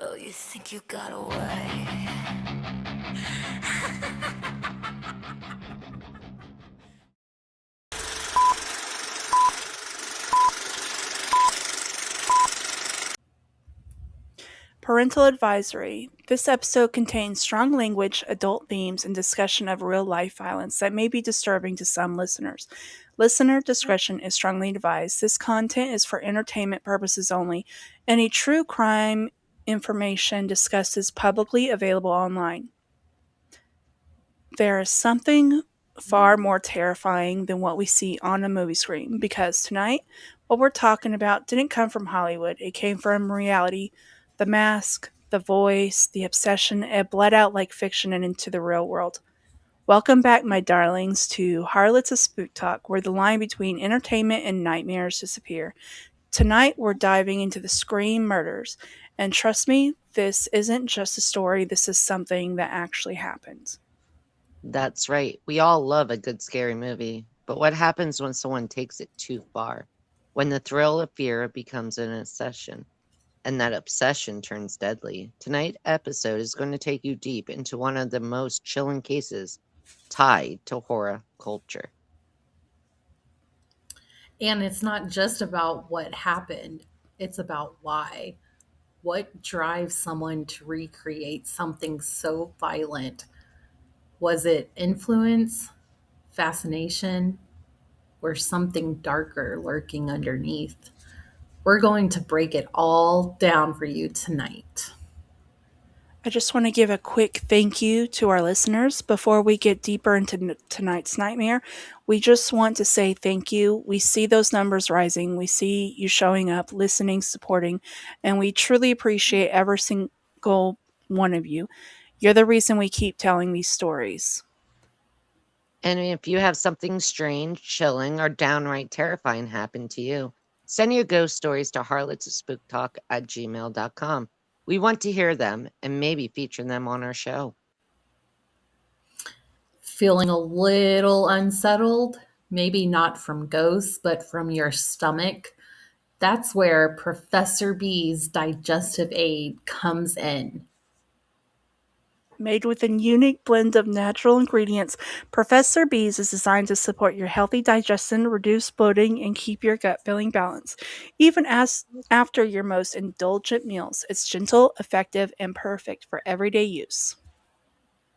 Oh, you think you got away? Parental advisory. This episode contains strong language, adult themes, and discussion of real life violence that may be disturbing to some listeners. Listener discretion is strongly advised. This content is for entertainment purposes only. Any true crime information discussed is publicly available online. There is something far more terrifying than what we see on a movie screen because tonight, what we're talking about didn't come from Hollywood. It came from reality. The mask, the voice, the obsession, it bled out like fiction and into the real world. Welcome back, my darlings, to Harlots of Spooktalk, where the line between entertainment and nightmares disappear. Tonight, we're diving into the Scream murders. And trust me, this isn't just a story, this is something that actually happened. That's right. We all love a good scary movie. But what happens when someone takes it too far? When the thrill of fear becomes an obsession, and that obsession turns deadly. Tonight's episode is going to take you deep into one of the most chilling cases tied to horror culture. And it's not just about what happened, it's about why. What drives someone to recreate something so violent? Was it influence, fascination, or something darker lurking underneath? We're going to break it all down for you tonight. I just want to give a quick thank you to our listeners before we get deeper into tonight's nightmare. We just want to say thank you. We see those numbers rising. We see you showing up, listening, supporting, and we truly appreciate every single one of you. You're the reason we keep telling these stories. And if you have something strange, chilling, or downright terrifying happen to you, send your ghost stories to harlotsofspooktalk@gmail.com. We want to hear them and maybe feature them on our show. Feeling a little unsettled? Maybe not from ghosts, but from your stomach. That's where Professor B's digestive aid comes in. Made with a unique blend of natural ingredients, Professor B's is designed to support your healthy digestion, reduce bloating, and keep your gut feeling balanced. Even as after your most indulgent meals, it's gentle, effective, and perfect for everyday use.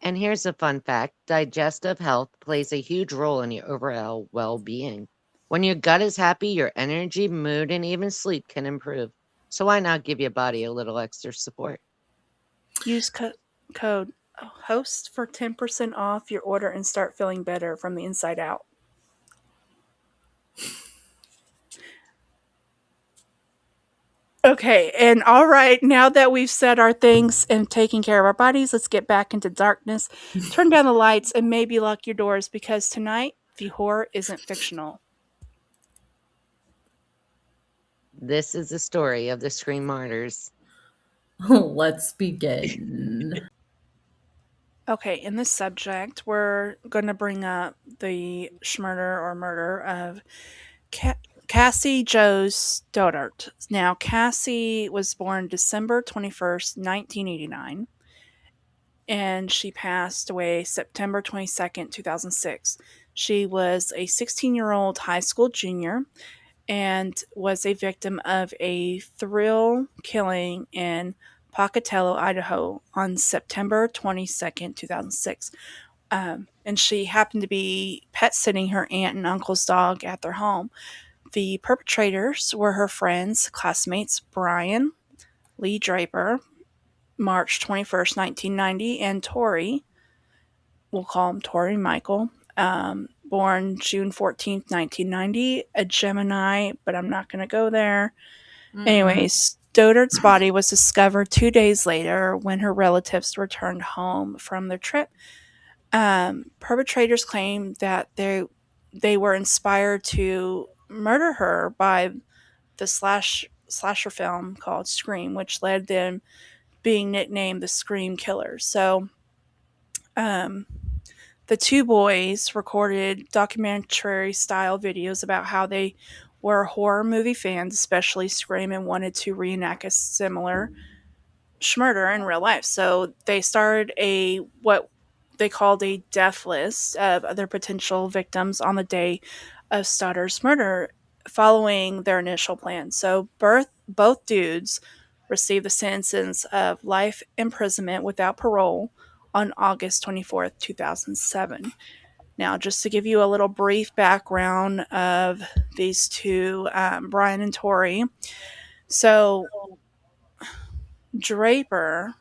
And here's a fun fact: digestive health plays a huge role in your overall well being. When your gut is happy, your energy, mood, and even sleep can improve. So why not give your body a little extra support? Use code HOST for 10% off your order and start feeling better from the inside out. Okay, and all right, now that we've said our things and taken care of our bodies, let's get back into darkness. Turn down the lights and maybe lock your doors because tonight the horror isn't fictional. This is the story of the Scream Martyrs. Let's begin. Okay, in this subject, we're going to bring up the schmurder or murder of Cassie Jo Stoddart. Now, Cassie was born December 21st, 1989, and she passed away September 22nd, 2006. She was a 16-year-old high school junior and was a victim of a thrill killing in Pocatello, Idaho on September 22nd, 2006. And she happened to be pet sitting her aunt and uncle's dog at their home. The perpetrators were her friends, classmates Brian Lee Draper, March 21st, 1990, and Tori, we'll call him Tori Michael, born June 14th, 1990, a Gemini, but I'm not going to go there. Anyways, Stoddart's body was discovered 2 days later when her relatives returned home from their trip. Perpetrators claim that they were inspired to murder her by the slasher film called Scream, which led them being nicknamed the Scream Killers. So, um, the two boys recorded documentary style videos about how they were horror movie fans, especially Scream, and wanted to reenact a similar Schmurder in real life. So they started what they called a death list of other potential victims on the day of Stutter's murder following their initial plan. So both dudes received the sentences of life imprisonment without parole on August 24th, 2007. Now, just to give you a little brief background of these two, Brian and Tori. So, Draper,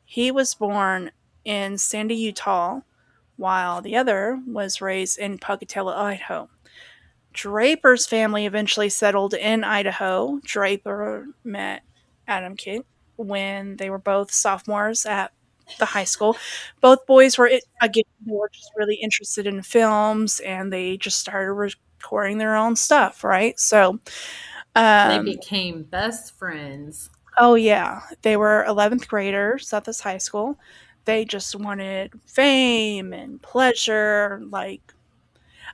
he was born in Sandy, Utah, while the other was raised in Pocatello, Idaho. Draper's family eventually settled in Idaho. Draper met Adam Kitt when they were both sophomores at the high school. Both boys were, again, they were just really interested in films and they just started recording their own stuff, right? So, They um, became best friends. oh, yeah. They were 11th graders at this high school. They just wanted fame and pleasure, like,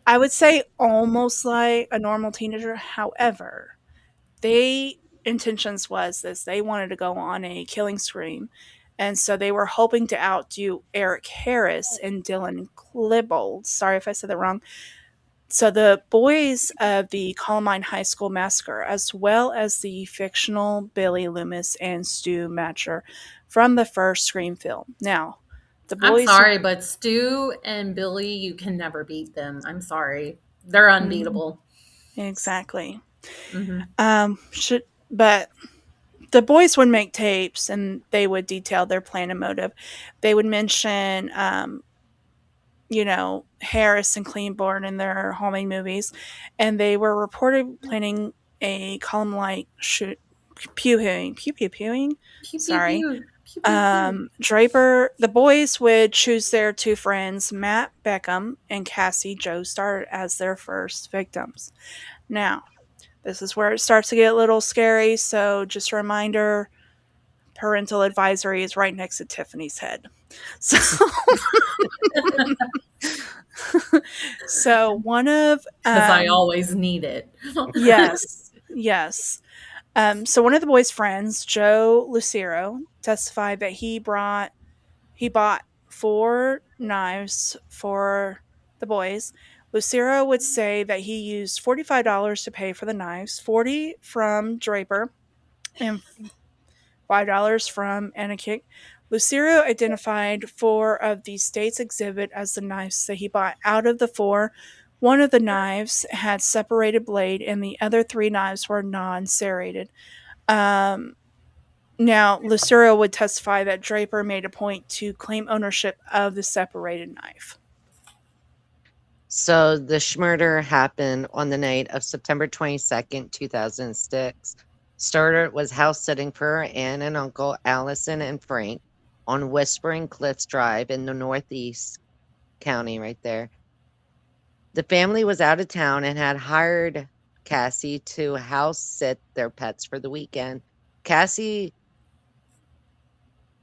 I would say almost like a normal teenager. However, they intentions was this they wanted to go on a killing spree. And so they were hoping to outdo Eric Harris and Dylan Klebold. Sorry if I said that wrong. So the boys of the Columbine High School massacre, as well as the fictional Billy Loomis and Stu Matcher from the first Scream film. Now, the I'm boys sorry, but Stu and Billy, you can never beat them. I'm sorry. They're unbeatable. exactly. Hmm. But the boys would make tapes and they would detail their plan and motive. They would mention, Harris and Cleanborn in their homemade movies, and they were reported planning a column like shoot pew pewing. Pew pew Sorry. pew. Pew pew pew. Draper, the boys would choose their two friends, Matt Beckham and Cassie Joestar, as their first victims. Now, this is where it starts to get a little scary, so just a reminder, parental advisory is right next to Tiffany's head. So, so one of Because I always need it. yes. So one of the boys' friends, Joe Lucero, testified that he bought 4 knives for the boys. Lucero would say that he used $45 to pay for the knives, 40 from Draper, and $5 from Anakick. Lucero identified 4 of the state's exhibit as the knives that he bought. Out of the 4, one of the knives had separated blade, and the other 3 knives were non-serrated. Now, Lucero would testify that Draper made a point to claim ownership of the separated knife. So the murder happened on the night of September 22nd, 2006. Starter was house sitting for her aunt and uncle, Allison and Frank, on Whispering Cliffs Drive in the Northeast County right there. The family was out of town and had hired Cassie to house sit their pets for the weekend. Cassie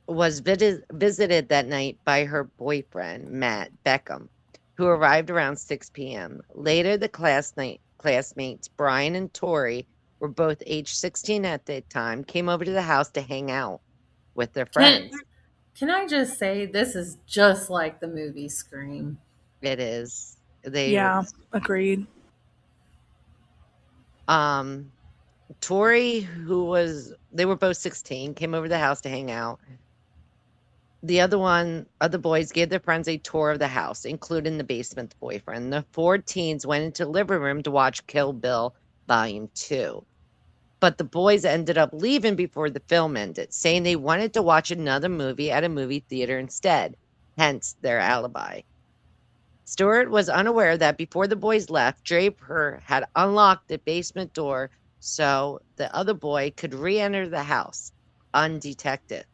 was visited that night by her boyfriend, Matt Beckham, who arrived around 6 p.m. Later, the classmates, Brian and Tori, were both age 16 at the time, came over to the house to hang out with their Can, friends. can I just say, this is just like the movie Scream. It is. Yeah, agreed. Tori, they were both 16, came over to the house to hang out. The other boys gave their friends a tour of the house, including the basement boyfriend. The 4 teens went into the living room to watch Kill Bill Volume 2. But the boys ended up leaving before the film ended, saying they wanted to watch another movie at a movie theater instead, hence their alibi. Stewart was unaware that before the boys left, Draper had unlocked the basement door so the other boy could re-enter the house undetected.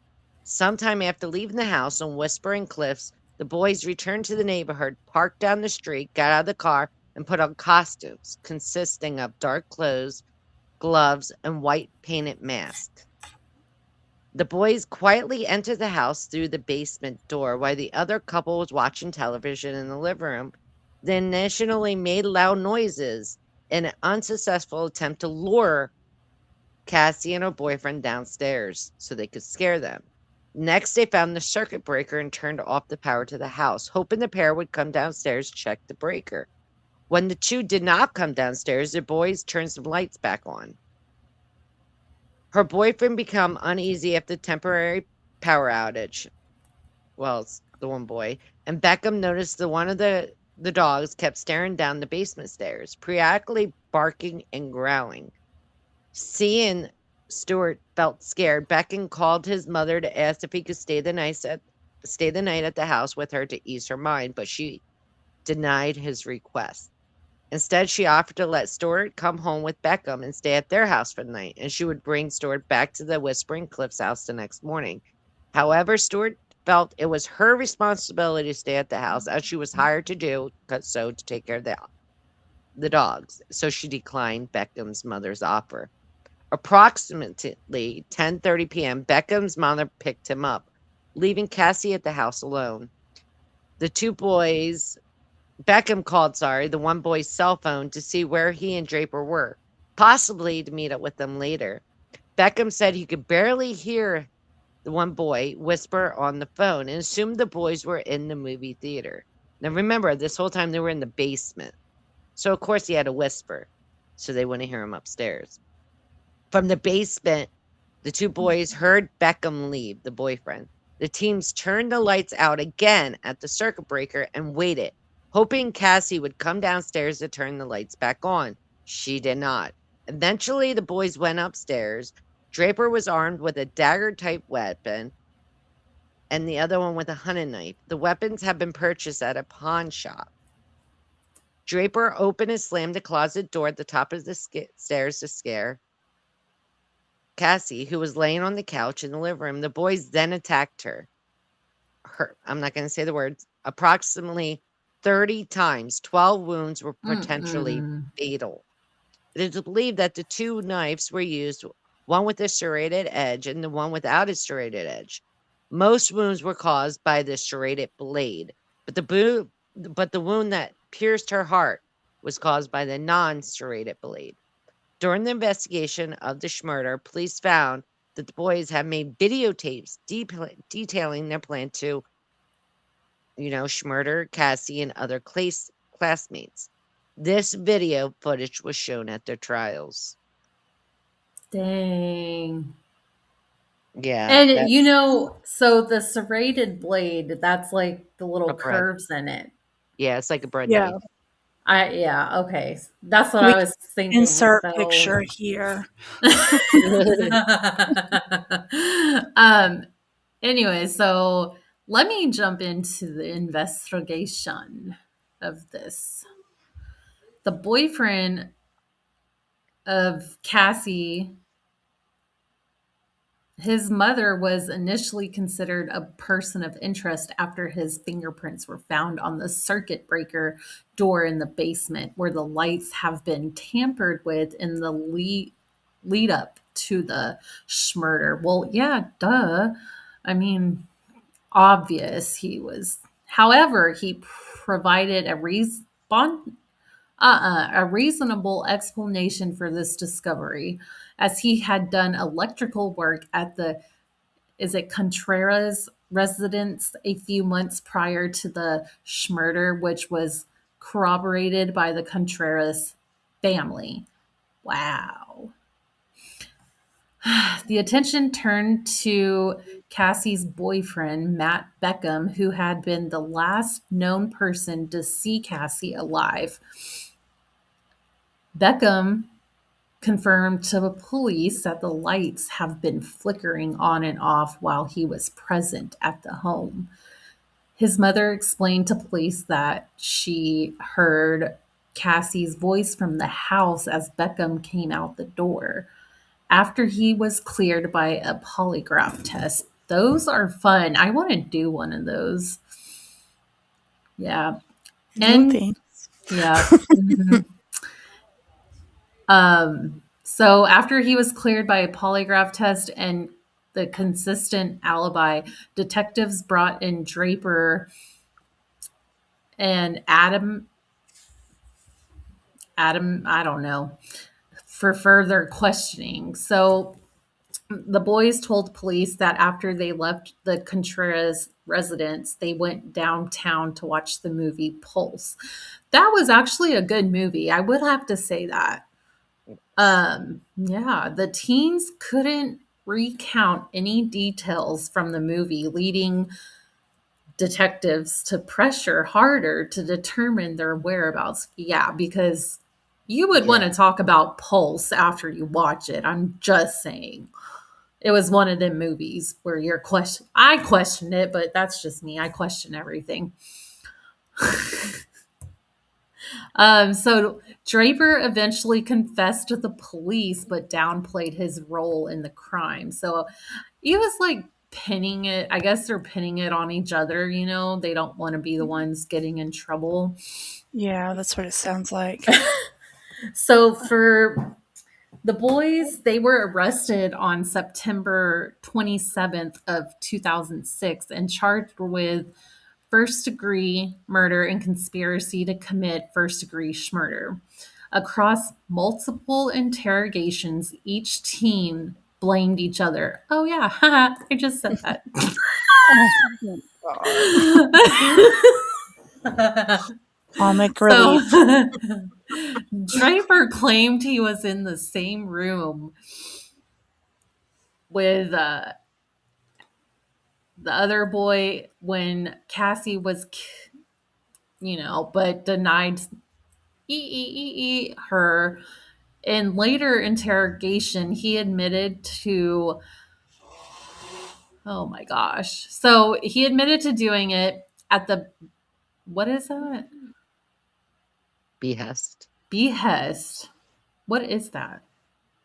Sometime after leaving the house on Whispering Cliffs, the boys returned to the neighborhood, parked down the street, got out of the car, and put on costumes consisting of dark clothes, gloves, and white painted masks. The boys quietly entered the house through the basement door while the other couple was watching television in the living room. They initially made loud noises in an unsuccessful attempt to lure Cassie and her boyfriend downstairs so they could scare them. Next, they found the circuit breaker and turned off the power to the house, hoping the pair would come downstairs to check the breaker. When the two did not come downstairs, the boys turned some lights back on. Her boyfriend became uneasy after the temporary power outage. Well, it's the one boy. And Beckham noticed that one of the dogs kept staring down the basement stairs, periodically barking and growling. Seeing Stuart felt scared, Beckham called his mother to ask if he could stay the night at the house with her to ease her mind, but she denied his request. Instead, she offered to let Stuart come home with Beckham and stay at their house for the night, and she would bring Stuart back to the Whispering Cliffs house the next morning. However, Stuart felt it was her responsibility to stay at the house, as she was hired to do so to take care of the dogs. So she declined Beckham's mother's offer. Approximately 10:30 p.m., Beckham's mother picked him up, leaving Cassie at the house alone. The two boys, Beckham called, the one boy's cell phone to see where he and Draper were, possibly to meet up with them later. Beckham said he could barely hear the one boy whisper on the phone and assumed the boys were in the movie theater. Now remember, this whole time they were in the basement. So of course he had to whisper so they wouldn't hear him upstairs. From the basement, the two boys heard Beckham leave, the boyfriend. The teens turned the lights out again at the circuit breaker and waited, hoping Cassie would come downstairs to turn the lights back on. She did not. Eventually, the boys went upstairs. Draper was armed with a dagger-type weapon and the other one with a hunting knife. The weapons had been purchased at a pawn shop. Draper opened and slammed the closet door at the top of the stairs to scare Cassie, who was laying on the couch in the living room. The boys then attacked her. I'm not going to say the words. Approximately 30 times, 12 wounds were potentially fatal. It is believed that the two knives were used, one with a serrated edge and the one without a serrated edge. Most wounds were caused by the serrated blade, but the wound that pierced her heart was caused by the non-serrated blade. During the investigation of the murder, police found that the boys had made videotapes detailing their plan to, murder Cassie and other classmates. This video footage was shown at their trials. Dang. Yeah. And so the serrated blade, that's like the little curves in it. Yeah, it's like a bread Yeah. knife. Okay. That's what We I was thinking. insert picture here. Anyway, so let me jump into the investigation of this. The boyfriend of Cassie, his mother was initially considered a person of interest after his fingerprints were found on the circuit breaker door in the basement, where the lights have been tampered with in the lead up to the murder. Well, yeah, duh. I mean, obvious he was. However, he provided a reasonable explanation for this discovery, as he had done electrical work at the Contreras residence a few months prior to the murder, which was corroborated by the Contreras family. Wow. The attention turned to Cassie's boyfriend, Matt Beckham, who had been the last known person to see Cassie alive. Beckham confirmed to the police that the lights have been flickering on and off while he was present at the home. His mother explained to police that she heard Cassie's voice from the house as Beckham came out the door. After he was cleared by a polygraph test. Those are fun. I want to do one of those. Yeah. Thanks. Yeah. So after he was cleared by a polygraph test and the consistent alibi, detectives brought in Draper and Adam, I don't know, for further questioning. So the boys told police that after they left the Contreras residence, they went downtown to watch the movie Pulse. That was actually a good movie. I would have to say that. Yeah, the teens couldn't recount any details from the movie, leading detectives to pressure harder to determine their whereabouts. Yeah, because you would want to talk about Pulse after you watch it. I'm just saying. It was one of them movies where I questioned it, but that's just me. I question everything. So Draper eventually confessed to the police, but downplayed his role in the crime. So he was like pinning it. I guess they're pinning it on each other. You know, they don't want to be the ones getting in trouble. Yeah, that's what it sounds like. So for the boys, they were arrested on September 27th of 2006 and charged with first-degree murder and conspiracy to commit first-degree murder. Across multiple interrogations, each team blamed each other. Oh yeah, I just said that. Comic relief. Draper claimed he was in the same room with the other boy when Cassie was, but denied her. In later interrogation, he admitted to, oh my gosh. So he admitted to doing it at the, what is that? Behest. Behest. What is that?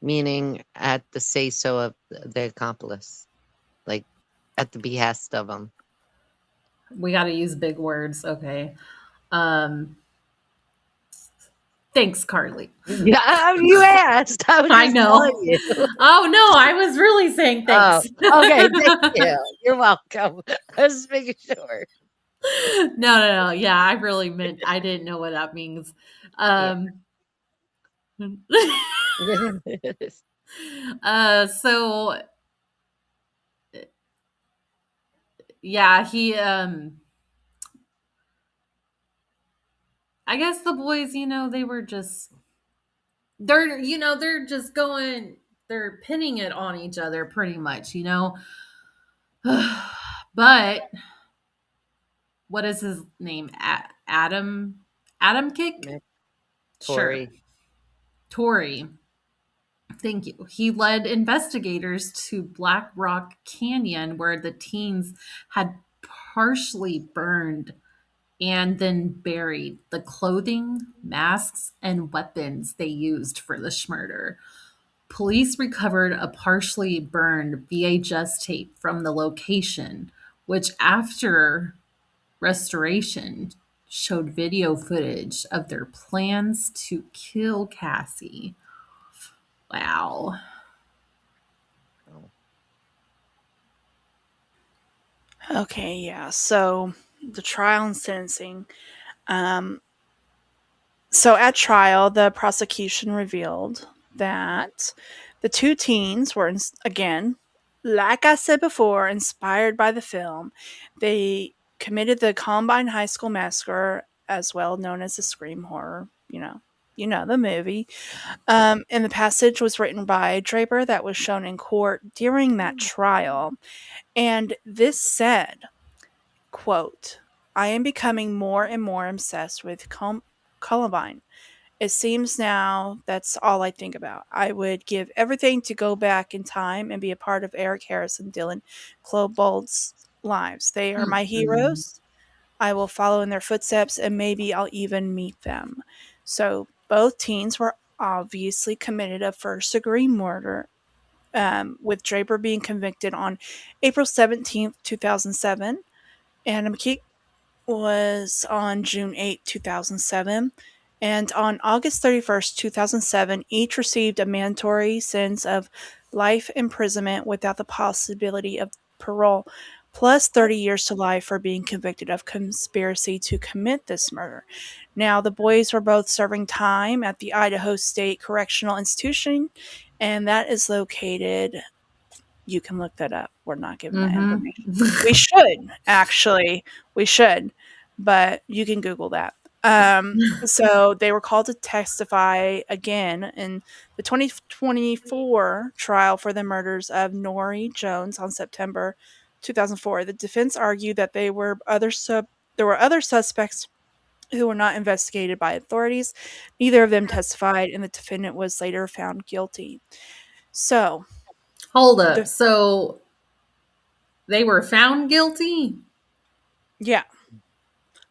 Meaning at the say-so of the accomplice. Like, at the behest of them. We got to use big words. Okay. Thanks, Carly. Yeah, you asked. I know. You. Oh, no, I was really saying thanks. Oh, okay, thank you. You're welcome. I was just making sure. No. Yeah, I really meant, I didn't know what that means. So yeah, he I guess the boys, they were just they're just going, they're pinning it on each other pretty much. But what is his name? Adam Kick? Tori. Sure. Tori. Thank you. He led investigators to Black Rock Canyon, where the teens had partially burned and then buried the clothing, masks, and weapons they used for the murder. Police recovered a partially burned VHS tape from the location, which after restoration showed video footage of their plans to kill Cassie. Wow. Okay, yeah. So the trial and sentencing. So at trial, the prosecution revealed that the two teens were, again, like I said before, inspired by the film. They committed the Columbine High School Massacre, as well known as the Scream Horror. You know the movie. And the passage was written by Draper that was shown in court during that trial. And this said, quote, I am becoming more and more obsessed with Columbine. It seems now that's all I think about. I would give everything to go back in time and be a part of Eric Harris and Dylan Klebold's lives. They are my heroes. I will follow in their footsteps and maybe I'll even meet them. So both teens were obviously committed a first-degree murder, with Draper being convicted on April 17th, 2007. And McKee was on June 8, 2007. And on August 31st, 2007, each received a mandatory sentence of life imprisonment without the possibility of parole. plus 30 years to life for being convicted of conspiracy to commit this murder. Now, the boys were both serving time at the Idaho State Correctional Institution, and that is located. You can look that up. We're not giving that information. We should, actually. We should, but you can Google that. So they were called to testify again in the 2024 trial for the murders of Nori Jones on September 2004. The defense argued that there were other suspects who were not investigated by authorities. Neither of them testified, and the defendant was later found guilty. So, Hold up. So they were found guilty? yeah.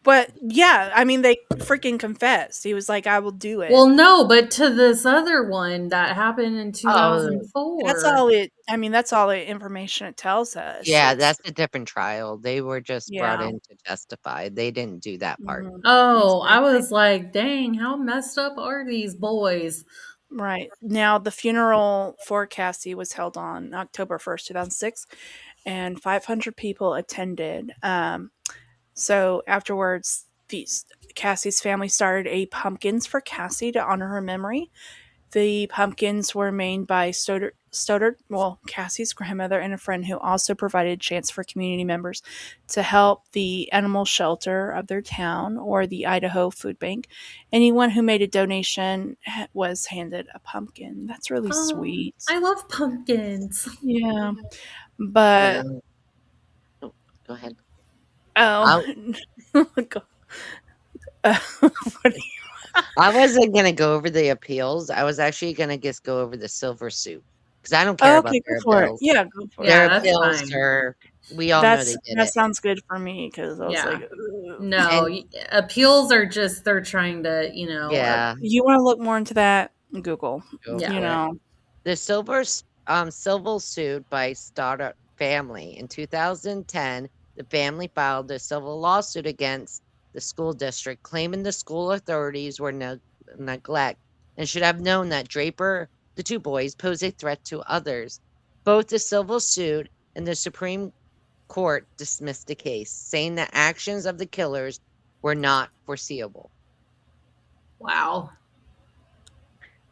But yeah, I mean, they freaking confessed. He was like, "I will do it." Well, no, but to this other one that happened in Oh, 2004. That's all it. I mean, that's all the information it tells us. yeah, It's, that's a different trial. They were just brought yeah. in to testify. They didn't do that part. Mhm. Oh, I Exactly. was like, dang, how messed up are these boys? Right. Now, the funeral for Cassie was held on October 1st, 2006, and 500 people attended. So afterwards, Cassie's family started a Pumpkins for Cassie to honor her memory. The pumpkins were made by Stoddard, well, Cassie's grandmother and a friend who also provided a chance for community members to help the animal shelter of their town or the Idaho Food Bank. Anyone who made a donation was handed a pumpkin. That's really Oh, sweet. I love pumpkins. Yeah. But, Yeah. Oh, go ahead. oh, what do you- I wasn't gonna go over the appeals. I was actually gonna just go over the silver suit because I don't care about okay, go their for it. appeals. Yeah, go for Yeah, it. Their that's appeals fine. are. We all know they did That it. sounds good for me because I was Yeah. like, ugh. No, And appeals are just, they're trying to, yeah, You want to look more into that? Google. go Yeah. You for it. know, The silver suit by Stoddard family in 2010. The family filed a civil lawsuit against the school district, claiming the school authorities were neglect and should have known that the two boys, pose a threat to others. Both the civil suit and the Supreme Court dismissed the case, saying the actions of the killers were not foreseeable. wow.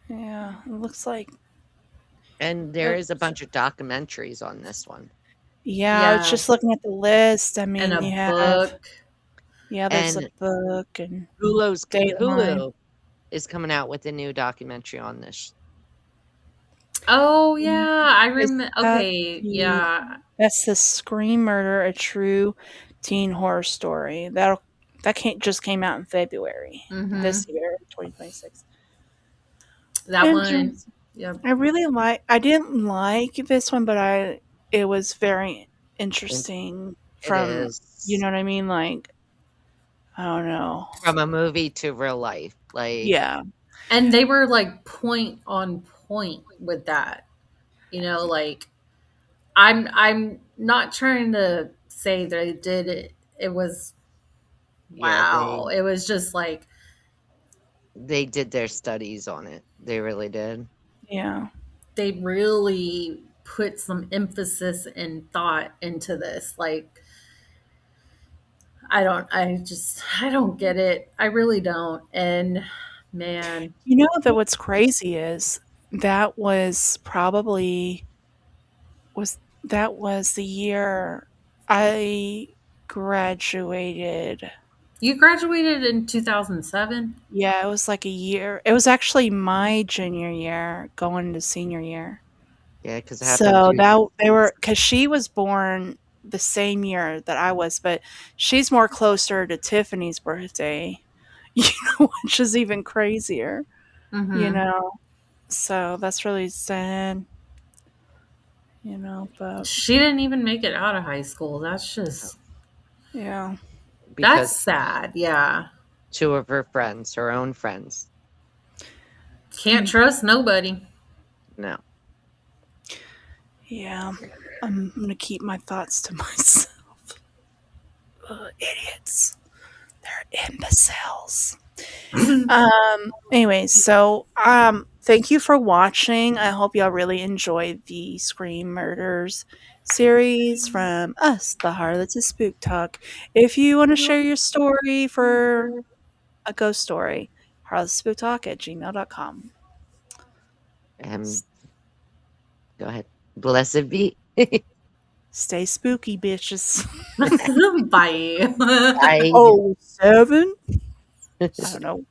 yeah, it looks like. And there is a bunch of documentaries on this one. Yeah, I was Yeah. just looking at the list. I And mean, a you have, book. there's a And book and Dateline. Hulu is coming out with a new documentary on this. Oh, yeah. I Is remember. that Okay. the, Yeah. that's the Scream Murder, a true teen horror story. That just came out in February Mm-hmm. this year, 2026. That one. Yeah. I didn't like this one, but it was very interesting It from, you is know what I mean? Like, I don't know. from a movie to real life. Like, Yeah. And they were like point on point with that. Like I'm not trying to say that they did it. It was yeah, wow. It was just like they did their studies on it. They really did. Yeah. they really put some emphasis and thought into this. Like I don't get it. I really don't. And man, You know that what's crazy is that was probably was that was the year I graduated. you graduated in 2007? Yeah, it was like a year. It was actually my junior year going into senior year. Yeah, because it So happened. because she was born the same year that I was, but she's more closer to Tiffany's birthday, which is even crazier, Mm-hmm. So that's really sad, but She didn't even make it out of high school. That's just yeah. because that's sad. Yeah. two of her friends, her own friends. Can't trust nobody. No. Yeah. I'm going to keep my thoughts to myself. Idiots. They're imbeciles. Anyways, so thank you for watching. I hope y'all really enjoyed the Scream Murders series from us, the Harlots of Spooktalk. If you want to share your story for a ghost story, harlotsofspooktalk@gmail.com. Go ahead. Blessed be. Stay spooky, bitches. Bye. Bye. Oh, 7? I don't know.